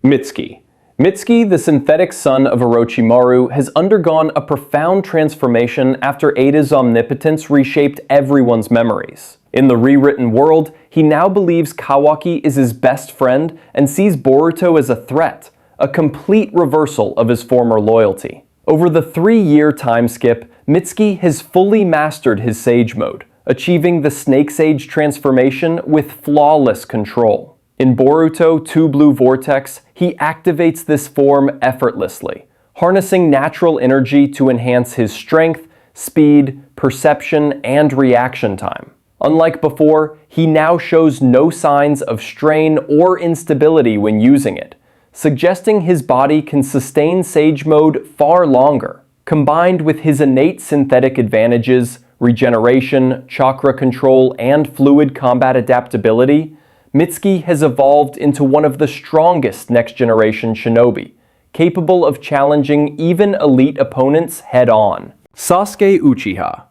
Mitsuki. Mitsuki, the synthetic son of Orochimaru, has undergone a profound transformation after Eida's omnipotence reshaped everyone's memories. In the rewritten world, he now believes Kawaki is his best friend and sees Boruto as a threat, a complete reversal of his former loyalty. Over the 3-year time skip, Mitsuki has fully mastered his Sage mode, achieving the Snake Sage transformation with flawless control. In Boruto-II Blue Vortex, he activates this form effortlessly, harnessing natural energy to enhance his strength, speed, perception, and reaction time. Unlike before, he now shows no signs of strain or instability when using it, suggesting his body can sustain Sage mode far longer. Combined with his innate synthetic advantages, regeneration, chakra control, and fluid combat adaptability, Mitsuki has evolved into one of the strongest next-generation shinobi, capable of challenging even elite opponents head-on. Sasuke Uchiha.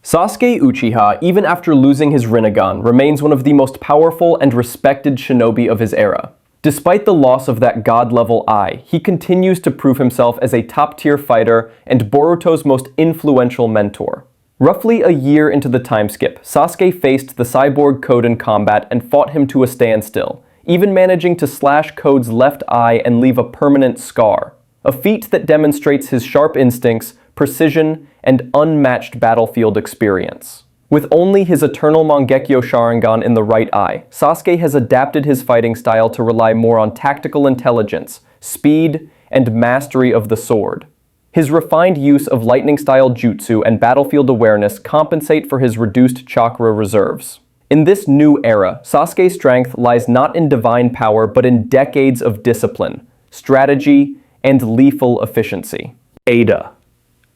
Sasuke Uchiha, even after losing his Rinnegan, remains one of the most powerful and respected shinobi of his era. Despite the loss of that god-level eye, he continues to prove himself as a top-tier fighter and Boruto's most influential mentor. Roughly a year into the time skip, Sasuke faced the cyborg Code in combat and fought him to a standstill, even managing to slash Code's left eye and leave a permanent scar. A feat that demonstrates his sharp instincts, precision, and unmatched battlefield experience. With only his eternal Mangekyo Sharingan in the right eye, Sasuke has adapted his fighting style to rely more on tactical intelligence, speed, and mastery of the sword. His refined use of lightning-style jutsu and battlefield awareness compensate for his reduced chakra reserves. In this new era, Sasuke's strength lies not in divine power but in decades of discipline, strategy, and lethal efficiency. Eida.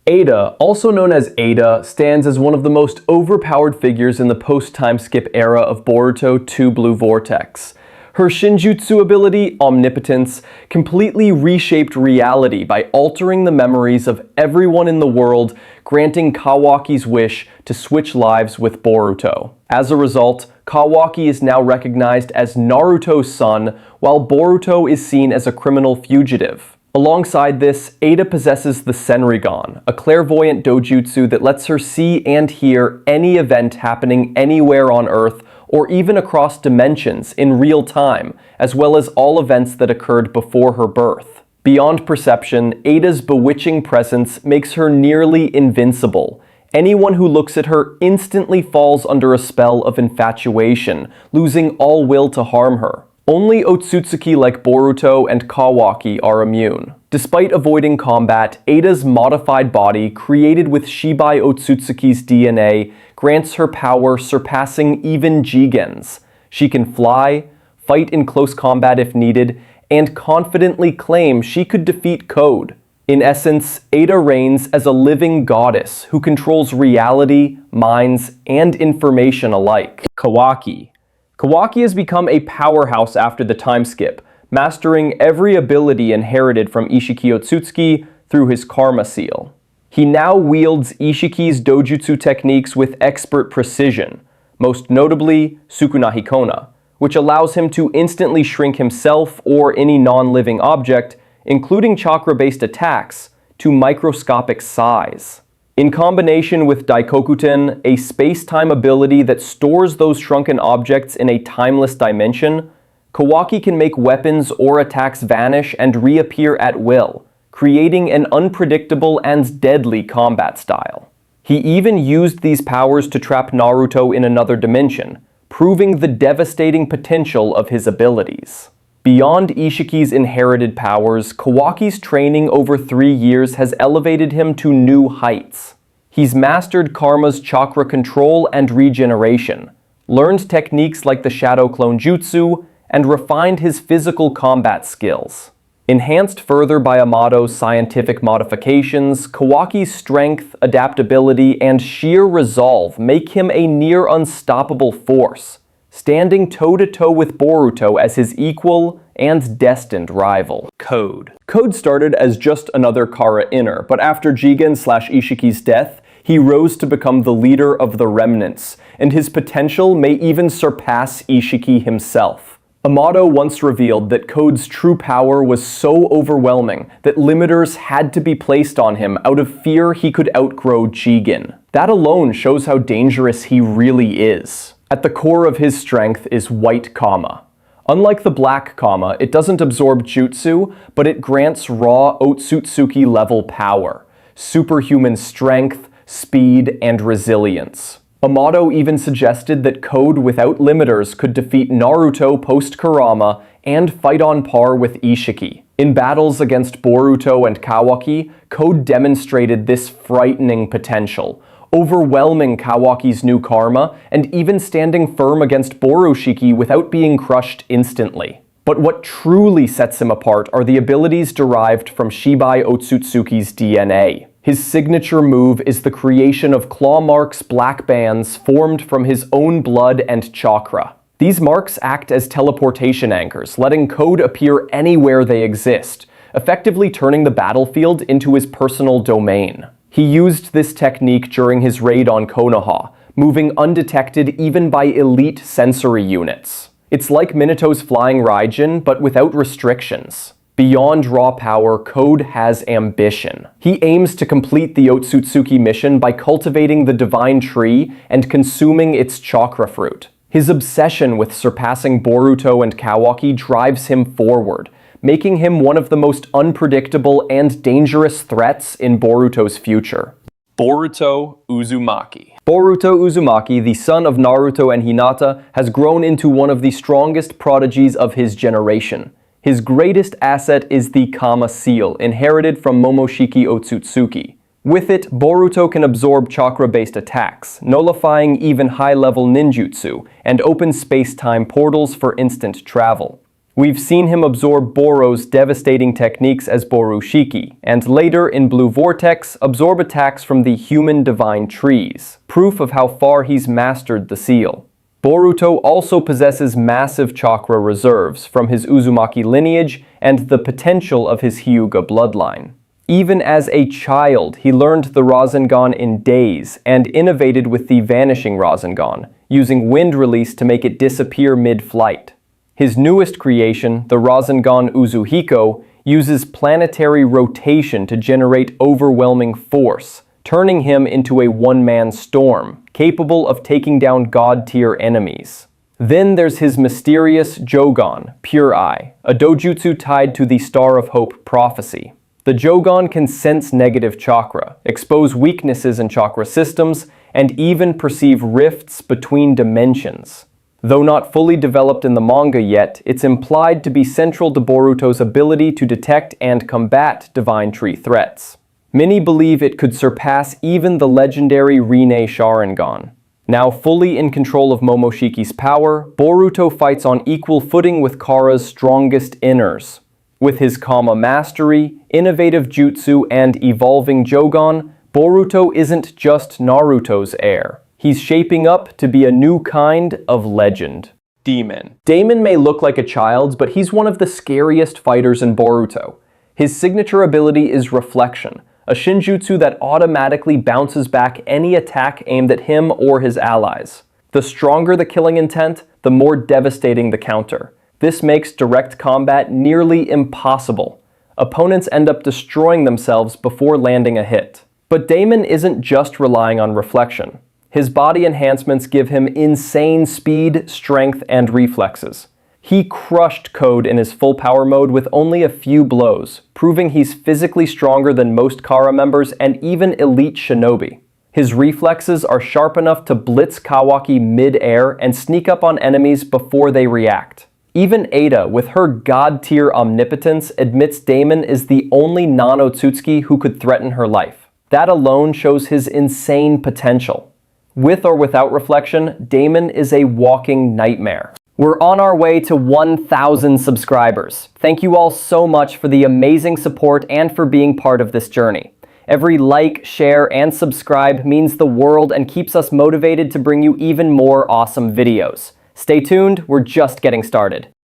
Eida, also known as Eida, stands as one of the most overpowered figures in the post-time skip era of Boruto-II Blue Vortex. Her shinjutsu ability, Omnipotence, completely reshaped reality by altering the memories of everyone in the world, granting Kawaki's wish to switch lives with Boruto. As a result, Kawaki is now recognized as Naruto's son, while Boruto is seen as a criminal fugitive. Alongside this, Eida possesses the Senrigan, a clairvoyant dojutsu that lets her see and hear any event happening anywhere on Earth or even across dimensions in real time, as well as all events that occurred before her birth. Beyond perception, Eida's bewitching presence makes her nearly invincible. Anyone who looks at her instantly falls under a spell of infatuation, losing all will to harm her. Only Otsutsuki like Boruto and Kawaki are immune. Despite avoiding combat, Eida's modified body, created with Shibai Otsutsuki's DNA, grants her power surpassing even Jigen's. She can fly, fight in close combat if needed, and confidently claim she could defeat Code. In essence, Eida reigns as a living goddess who controls reality, minds, and information alike. Kawaki. Kawaki has become a powerhouse after the time skip, mastering every ability inherited from Ishiki Otsutsuki through his Karma Seal. He now wields Ishiki's dojutsu techniques with expert precision, most notably Sukuna Hikona, which allows him to instantly shrink himself or any non-living object, including chakra-based attacks, to microscopic size. In combination with Daikokuten, a space-time ability that stores those shrunken objects in a timeless dimension, Kawaki can make weapons or attacks vanish and reappear at will, creating an unpredictable and deadly combat style. He even used these powers to trap Naruto in another dimension, proving the devastating potential of his abilities. Beyond Ishiki's inherited powers, Kawaki's training over 3 years has elevated him to new heights. He's mastered Karma's chakra control and regeneration, learned techniques like the Shadow Clone Jutsu, and refined his physical combat skills. Enhanced further by Amado's scientific modifications, Kawaki's strength, adaptability, and sheer resolve make him a near unstoppable force, standing toe-to-toe with Boruto as his equal and destined rival. Code. Code started as just another Kara Inner, but after Jigen/Ishiki's death, he rose to become the leader of the Remnants, and his potential may even surpass Ishiki himself. Amato once revealed that Code's true power was so overwhelming that limiters had to be placed on him out of fear he could outgrow Jigen. That alone shows how dangerous he really is. At the core of his strength is White Kama. Unlike the Black Kama, it doesn't absorb jutsu, but it grants raw Otsutsuki-level power, superhuman strength, speed, and resilience. Amato even suggested that Code without limiters could defeat Naruto post-Kurama and fight on par with Ishiki. In battles against Boruto and Kawaki, Code demonstrated this frightening potential, overwhelming Kawaki's new karma and even standing firm against Borushiki without being crushed instantly. But what truly sets him apart are the abilities derived from Shibai Otsutsuki's DNA. His signature move is the creation of claw marks, black bands, formed from his own blood and chakra. These marks act as teleportation anchors, letting Code appear anywhere they exist, effectively turning the battlefield into his personal domain. He used this technique during his raid on Konoha, moving undetected even by elite sensory units. It's like Minato's flying Raijin, but without restrictions. Beyond raw power, Code has ambition. He aims to complete the Otsutsuki mission by cultivating the divine tree and consuming its chakra fruit. His obsession with surpassing Boruto and Kawaki drives him forward, making him one of the most unpredictable and dangerous threats in Boruto's future. Boruto Uzumaki. Boruto Uzumaki, the son of Naruto and Hinata, has grown into one of the strongest prodigies of his generation. His greatest asset is the Kama Seal, inherited from Momoshiki Otsutsuki. With it, Boruto can absorb chakra-based attacks, nullifying even high-level ninjutsu, and open space-time portals for instant travel. We've seen him absorb Boro's devastating techniques as Borushiki, and later in Blue Vortex, absorb attacks from the human divine trees, proof of how far he's mastered the seal. Boruto also possesses massive chakra reserves from his Uzumaki lineage and the potential of his Hyuga bloodline. Even as a child, he learned the Rasengan in days and innovated with the Vanishing Rasengan, using wind release to make it disappear mid-flight. His newest creation, the Rasengan Uzuhiko, uses planetary rotation to generate overwhelming force, turning him into a one-man storm, capable of taking down god-tier enemies. Then there's his mysterious Jogan, Pure Eye, a dojutsu tied to the Star of Hope prophecy. The Jogan can sense negative chakra, expose weaknesses in chakra systems, and even perceive rifts between dimensions. Though not fully developed in the manga yet, it's implied to be central to Boruto's ability to detect and combat Divine Tree threats. Many believe it could surpass even the legendary Rinne Sharingan. Now fully in control of Momoshiki's power, Boruto fights on equal footing with Kara's strongest inners. With his Kama mastery, innovative jutsu, and evolving Jogan, Boruto isn't just Naruto's heir. He's shaping up to be a new kind of legend. Demon. Damon may look like a child, but he's one of the scariest fighters in Boruto. His signature ability is Reflection, a shinjutsu that automatically bounces back any attack aimed at him or his allies. The stronger the killing intent, the more devastating the counter. This makes direct combat nearly impossible. Opponents end up destroying themselves before landing a hit. But Damon isn't just relying on reflection. His body enhancements give him insane speed, strength, and reflexes. He crushed Code in his full power mode with only a few blows, proving he's physically stronger than most Kara members and even elite shinobi. His reflexes are sharp enough to blitz Kawaki mid-air and sneak up on enemies before they react. Even Eida, with her god-tier omnipotence, admits Damon is the only non-Otsutsuki who could threaten her life. That alone shows his insane potential. With or without reflection, Damon is a walking nightmare. We're on our way to 1,000 subscribers. Thank you all so much for the amazing support and for being part of this journey. Every like, share, and subscribe means the world and keeps us motivated to bring you even more awesome videos. Stay tuned, we're just getting started.